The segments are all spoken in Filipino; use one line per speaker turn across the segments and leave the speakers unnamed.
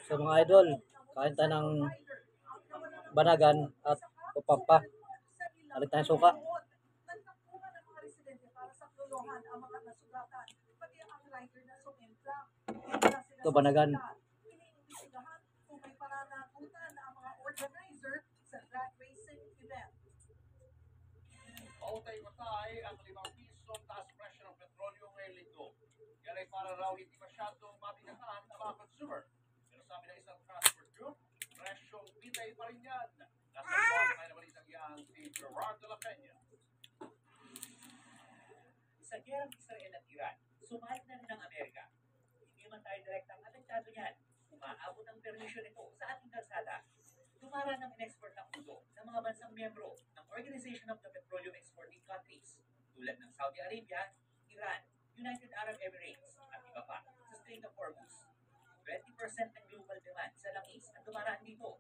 So mga idol, kain tayo ng banagan at upapa. Alit tayong suka. Ito banagan.
Pautay-utay ang 5 pisong taas presyo ng petrolyo ngayong linggo. Yan ay para raw hindi masyadong mabigatan ang mga consumer. Pero sabi ng isang transport group, presyong bitay pa rin yan. Nasa buwan tayo na balitang yan si Gerard de la Peña.
Sa gerang Israel at Iran, sumali na rin ang Amerika. Hindi man tayo direktang apektado niyan. Umaabot ang permisyon nito sa ating kalsada. Dumara ng in-export ng crudo ng mga bansang miyembro ng Organization of the Petroleum Exporting Countries tulad ng Saudi Arabia, Iran, United Arab Emirates at iba pa sa Strait of Hormuz. 20% ng global demand sa langis ang dumaraan dito.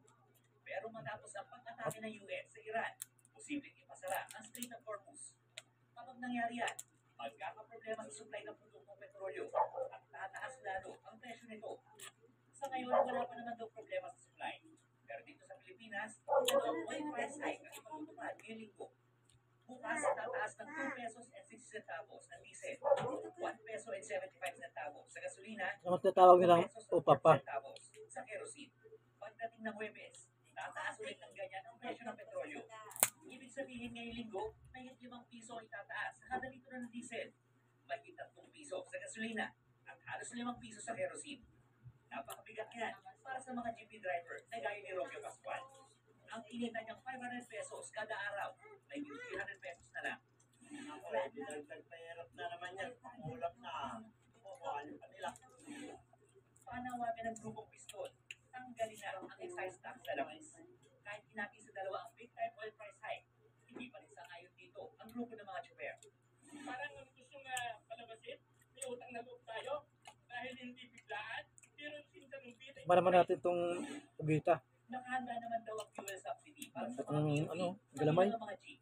Pero matapos ang pag-atake ng US sa Iran, posibleng ipasara ang Strait of Hormuz. Kapag nangyari yan, magkakaproblema sa supply ng produktong petrolyo at tataas lalo ang presyo nito. Sa ngayon, wala pa naman daw problema sa supply. Pero dito sa Pilipinas, dalawang oil price hike ang ipagtutupad ngayong linggo. Bukas, tataas ng 2 pesos and 60 centavos ang diesel, 1 peso and 75 centavos sa gasolina,
Ano tinatawag nilang
2 pesos and
upapa?
40 centavos sa kerosene. Pagdating ng Huwebes, tataas ulit ng ganyan ang presyo ng petrolyo. Ibig sabihin ngayong linggo, may 5 piso ang itataas sa kada litro ng diesel, may 3 piso sa gasolina, at halos 5 piso sa kerosene. Napakabigat yan para sa mga jeepney driver na gaya ni Romeo Pascual. Ang kinita niyang 500 pesos kada araw, may 300 pesos na lang.
Ako, dinagtagpahirap na naman yan. Pangulap na. Kukuhaan pa nila.
Panawagan ng grupong Pistol, tanggalin na ang excise tax sa langis. Kahit pinati sa dalawa ang big time oil price hike, hindi pa rin sangayon dito ang grupo ng mga tsuper.
Parang gusto nga palabasin, may utang na loob tayo dahil hindi biglaan, pero sinta ng bita.
Tikman naman natin itong ugita.
Nakahanda naman daw ang fuel subsidy para sa mga
Itong
PUV,
galamay.
ng mga jeep,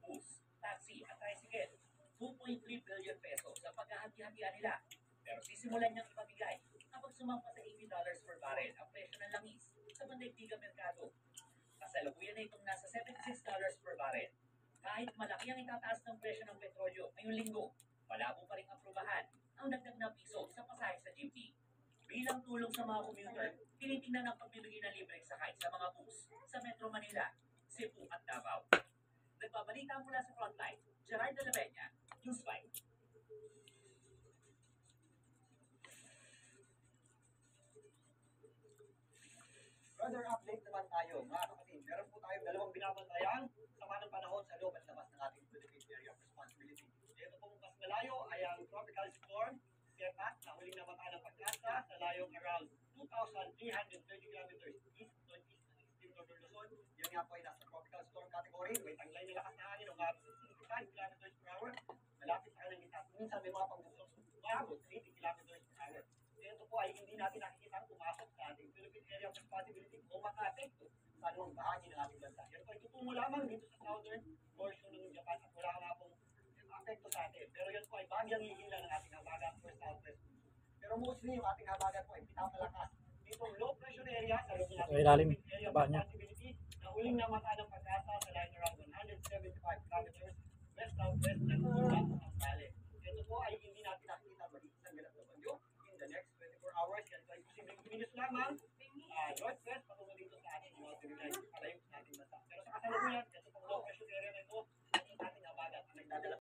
bus, taxi at tricycle. 2.3 billion pesos sa paghahati-hatian nila. Pero sisimulan niyang ipamigay kapag sumampa sa $80 per barrel ang presyo ng langis sa pandaigdigang merkado. Kasalukuyan na itong nasa $76 per barrel. Kahit malaki ang itataas ng presyo ng petrolyo ngayong linggo, malabo pa rin aprubahan ang dagdag na piso sa pasahe sa jeepney. Bilang tulong sa mga commuter, tinitingnan ang pagbibigay ng libreng sakay sa mga bus sa Metro Manila, Cebu at Davao. Nagbabalita mula sa frontline, Gerard de la Peña, News 5.
Further update naman tayo, mga kapatid. Meron po tayong dalawang binabantayan sama ng panahon sa loob at labas ng ating Philippine Area of Responsibility. Ito pong mas malayo ay ang tropical storm, Sepak, na huling namataan ng pagkasa sa layong around 2,330 kilometers east northeast ng Extreme Northern Luzon. Yan nga po ay nasa tropical storm category. May tanglay na lakas na hangin ng 65 kilometers per hour. Malapit sa kanilang gitna. Minsan may mga panggusos umabot sa 80 kilometers per hour. Ito po ay hindi natin nakikita pumasok sa ating Philippine Area of Responsibility o maka-apekto sa anumang bahagi ng ating bansa. Yan po ay tutungo lamang dito sa southern portion ng Japan at wala nga pong apekto sa atin. Pero yan po ay bagyang hihila ng ating habagat or southwest. Pero mostly yung ating habagat po ay pinapalakas. Itong low pressure area sa loob ng
Sa ilalim,
Philippine Area of
taba niya.
Responsibility na huling namata ng pag-asa sa line around 175 kilometers west-southwest ng Luzon, Valley. Ito po ay hindi natin nakikita maliit ng ganap na bagyo in the next 24 hours. Yan po ay posibleng kumilos lamang